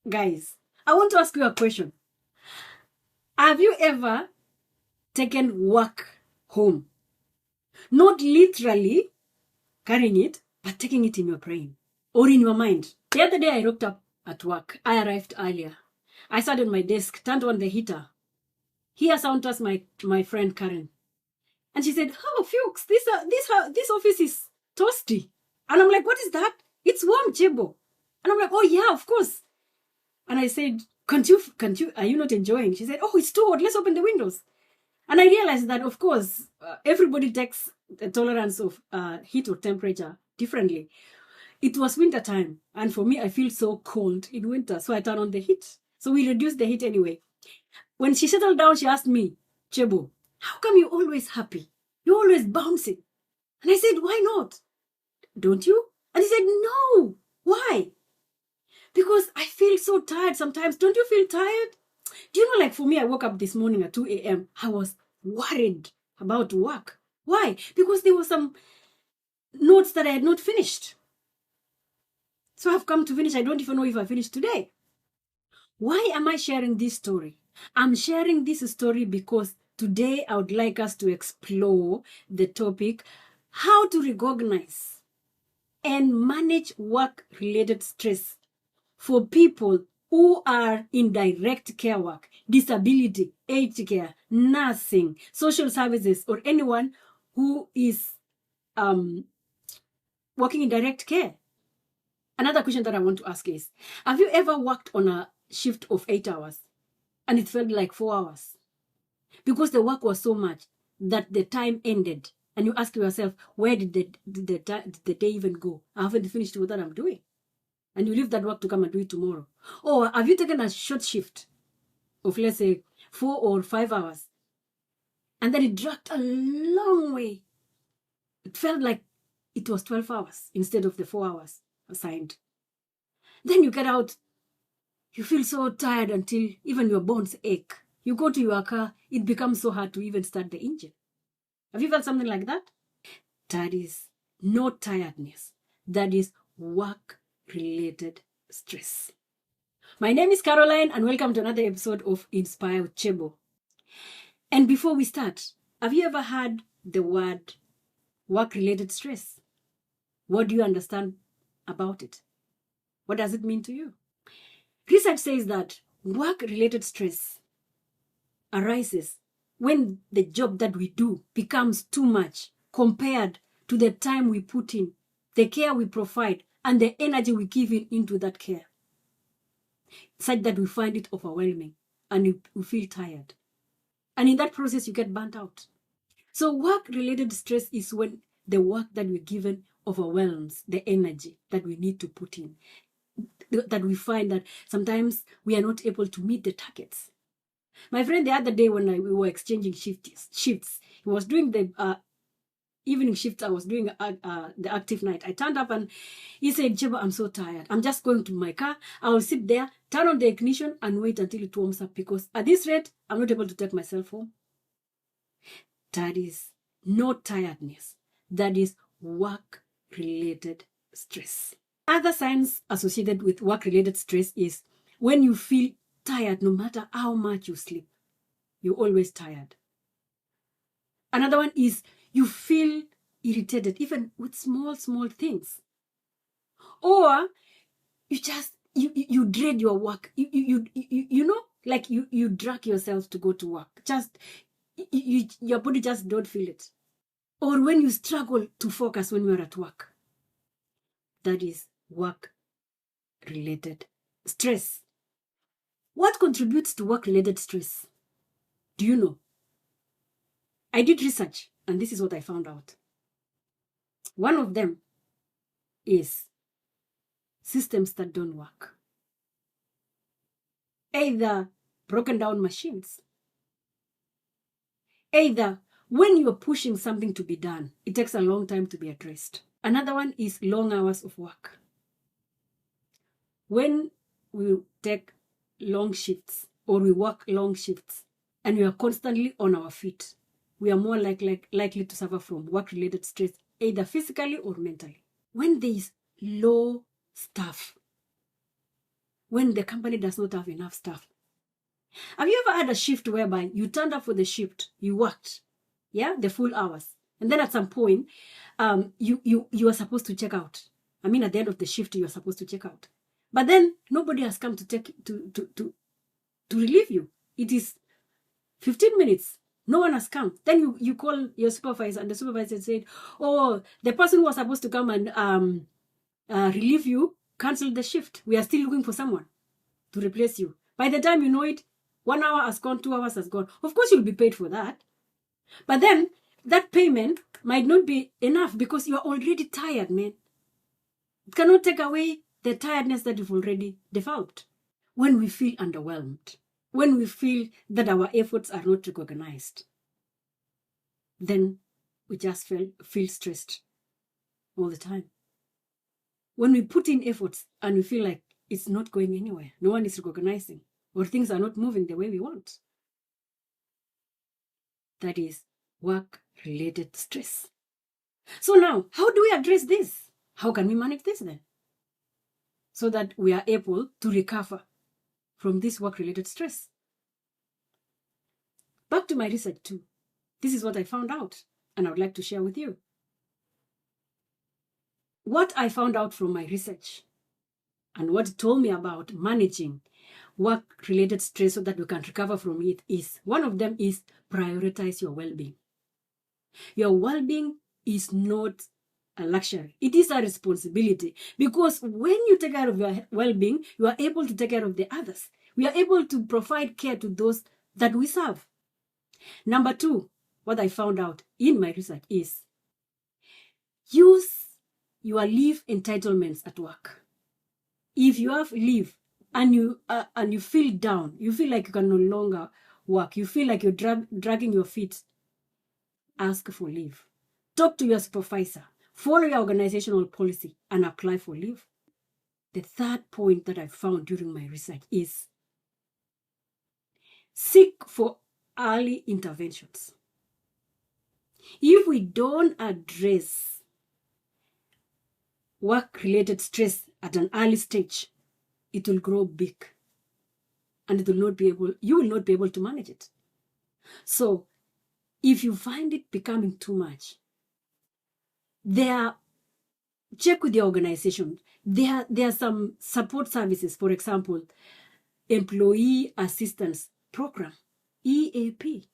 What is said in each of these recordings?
Guys, I want to ask you a question. Have you ever taken work home? Not literally carrying it, but taking it in your brain or in your mind. The other day I rocked up at work. I arrived earlier. I sat on my desk, turned on the heater. Here sounded my friend Karen. And she said, "Oh, Fuchs, this office is toasty." And I'm like, "What is that?" "It's warm, Chebo." And I'm like, "Oh yeah, of course." And I said, can't you, are you not enjoying?" She said, "Oh, it's too hot. Let's open the windows." And I realized that, of course, everybody takes the tolerance of heat or temperature differently. It was winter time. And for me, I feel so cold in winter. So I turn on the heat. So we reduced the heat anyway. When she settled down, she asked me, "Chebo, how come you're always happy? You're always bouncing." And I said, "Why not? Don't you?" And he said, "No." "Why?" "Because I feel so tired sometimes." "Don't you feel tired?" Do you know, like for me, I woke up this morning at 2 a.m. I was worried about work. Why? Because there were some notes that I had not finished. So I've come to finish. I don't even know if I finished today. Why am I sharing this story? I'm sharing this story because today I would like us to explore the topic, how to recognize and manage work-related stress for people who are in direct care work, disability, aged care, nursing, social services, or anyone who is working in direct care. Another question that I want to ask is, have you ever worked on a shift of 8 hours and it felt like 4 hours? Because the work was so much that the time ended and you ask yourself, where did the day even go? I haven't finished what I'm doing. And you leave that work to come and do it tomorrow. Or have you taken a short shift of, let's say, 4 or 5 hours, and then it dragged a long way? It felt like it was 12 hours instead of the 4 hours assigned. Then you get out, you feel so tired until even your bones ache. You go to your car, it becomes so hard to even start the engine. Have you felt something like that? That is not tiredness. That is work-related stress. My name is Caroline, and welcome to another episode of Inspire with Chebo. And before we start, have you ever heard the word work-related stress? What do you understand about it? What does it mean to you? Research says that work-related stress arises when the job that we do becomes too much compared to the time we put in, the care we provide, and the energy we give into that care, such that we find it overwhelming and we feel tired. And in that process, you get burnt out. So work-related stress is when the work that we're given overwhelms the energy that we need to put in, that we find that sometimes we are not able to meet the targets. My friend, the other day when we were exchanging shifts, he was doing the evening shift, I was doing the active night. I turned up and he said, "Cheba, I'm so tired. I'm just going to my car. I will sit there, turn on the ignition and wait until it warms up, because at this rate, I'm not able to take myself home." That is not tiredness. That is work-related stress. Other signs associated with work-related stress is when you feel tired no matter how much you sleep. You're always tired. Another one is you feel irritated even with small things. Or you just, you dread your work. You know, like you drag yourself to go to work. Just, your body just don't feel it. Or when you struggle to focus when you're at work. That is work-related stress. What contributes to work-related stress? Do you know? I did research, and this is what I found out. One of them is systems that don't work. Either broken down machines. Either when you're pushing something to be done, it takes a long time to be addressed. Another one is long hours of work. When we take long shifts or we work long shifts and we are constantly on our feet, we are more likely to suffer from work-related stress, either physically or mentally. When there is low staff, when the company does not have enough staff. Have you ever had a shift whereby you turned up for the shift, you worked, yeah, the full hours, and then at some point, you are supposed to check out. I mean, at the end of the shift, you are supposed to check out, but then nobody has come to relieve you. It is 15 minutes. No one has come. Then you call your supervisor, and the supervisor said, "Oh, the person who was supposed to come and relieve you canceled the shift. We are still looking for someone to replace you." By the time you know it, 1 hour has gone, 2 hours has gone. Of course, you'll be paid for that. But then that payment might not be enough because you are already tired, man. It cannot take away the tiredness that you've already developed. When we feel underwhelmed, when we feel that our efforts are not recognized, then we just feel stressed all the time. When we put in efforts and we feel like it's not going anywhere, no one is recognizing, or things are not moving the way we want, that is work-related stress. So now, how do we address this? How can we manage this then? So that we are able to recover from this work-related stress. Back to my research too. This is what I found out, and I would like to share with you. What I found out from my research and what it told me about managing work-related stress so that we can recover from it is, one of them is prioritize your well-being. Your well-being is not a luxury. It is a responsibility, because when you take care of your well-being, you are able to take care of the others. We are able to provide care to those that we serve. Number two, what I found out in my research is use your leave entitlements at work. If you have leave and you feel down, you feel like you can no longer work, you feel like you're dragging your feet, ask for leave. Talk to your supervisor. Follow your organizational policy and apply for leave. The third point that I found during my research is seek for early interventions. If we don't address work-related stress at an early stage, it will grow big and you will not be able to manage it. So if you find it becoming too much, check with the organization. There are some support services, for example, Employee Assistance Program, EAP.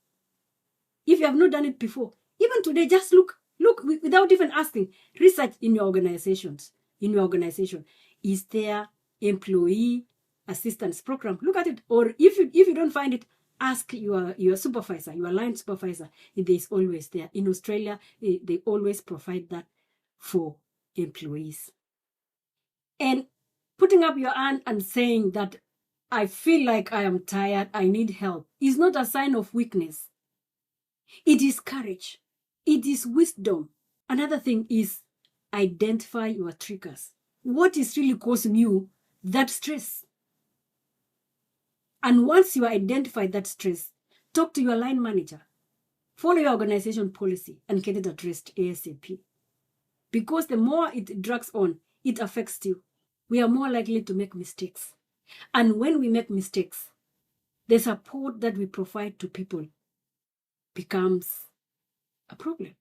If you have not done it before, even today, just look without even asking. Research in your organizations. In your organization, is there Employee Assistance Program? Look at it. Or if you don't find it, ask your supervisor, your line supervisor. It is always there. In Australia, they always provide that for employees. And putting up your hand and saying that I feel like I am tired, I need help, is not a sign of weakness. It is courage. It is wisdom. Another thing is identify your triggers. What is really causing you that stress? And once you identify that stress, talk to your line manager. Follow your organization policy and get it addressed ASAP. Because the more it drags on, it affects you. We are more likely to make mistakes. And when we make mistakes, the support that we provide to people becomes a problem.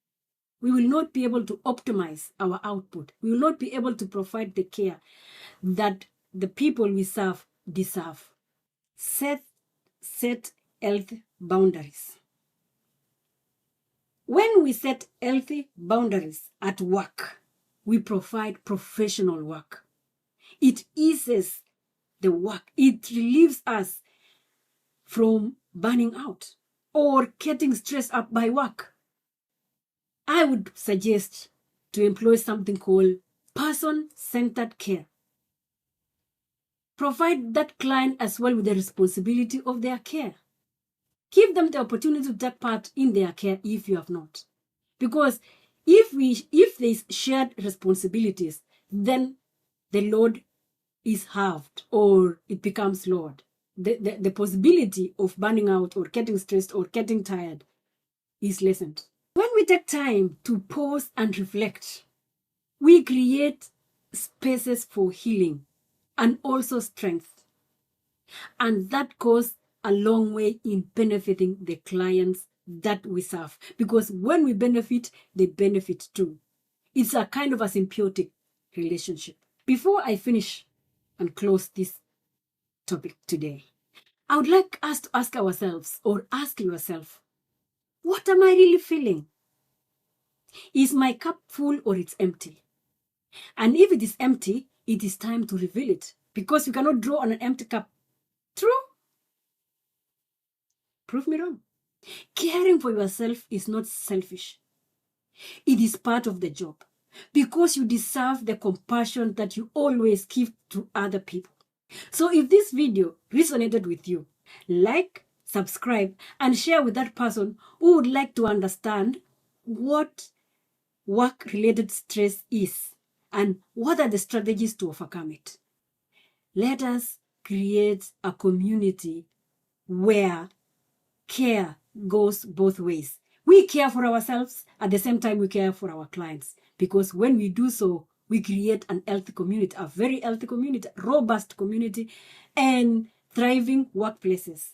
We will not be able to optimize our output. We will not be able to provide the care that the people we serve deserve. Set healthy boundaries. When we set healthy boundaries at work, we provide professional work. It eases the work. It relieves us from burning out or getting stressed up by work. I would suggest to employ something called person-centered care. Provide that client as well with the responsibility of their care. Give them the opportunity to take part in their care if you have not. Because if there's shared responsibilities, then the load is halved or it becomes load. The possibility of burning out or getting stressed or getting tired is lessened. When we take time to pause and reflect, we create spaces for healing and also strength. And that goes a long way in benefiting the clients that we serve. Because when we benefit, they benefit too. It's a kind of a symbiotic relationship. Before I finish and close this topic today, I would like us to ask ourselves, or ask yourself, what am I really feeling? Is my cup full or it's empty? And if it is empty, it is time to reveal it, because you cannot draw on an empty cup. True? Prove me wrong. Caring for yourself is not selfish. It is part of the job, because you deserve the compassion that you always give to other people. So if this video resonated with you, like, subscribe, and share with that person who would like to understand what work-related stress is and what are the strategies to overcome it. Let us create a community where care goes both ways. We care for ourselves, at the same time we care for our clients, because when we do so, we create an healthy community, a very healthy community, robust community, and thriving workplaces.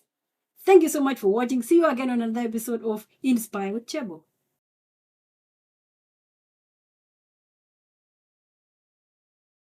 Thank you so much for watching. See you again on another episode of Inspire with Chebo.